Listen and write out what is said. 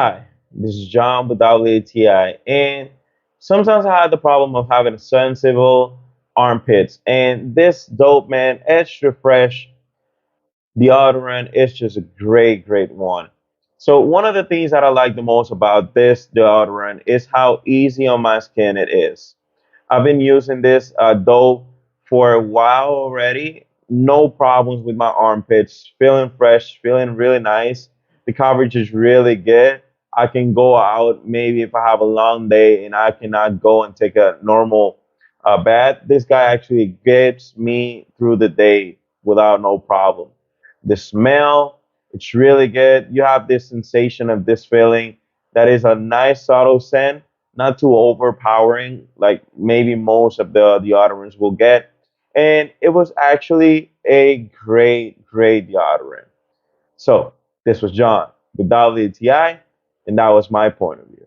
Hi, this is John with WTI, and sometimes I have the problem of having sensitive armpits, and this Dope Man Extra Fresh Deodorant is just a great one. So one of the things that I like the most about this deodorant is how easy on my skin it is. I've been using this Dove for a while already. No problems with my armpits. Feeling fresh, feeling really nice. The coverage is really good. I can go out maybe if I have a long day and I cannot go and take a normal bath. This guy actually gets me through the day without no problem. The smell, it's really good. You have this sensation of this feeling that is a nice subtle scent, not too overpowering like maybe most of the deodorants will get. And it was actually a great deodorant. So this was John with WTI, and that was my point of view.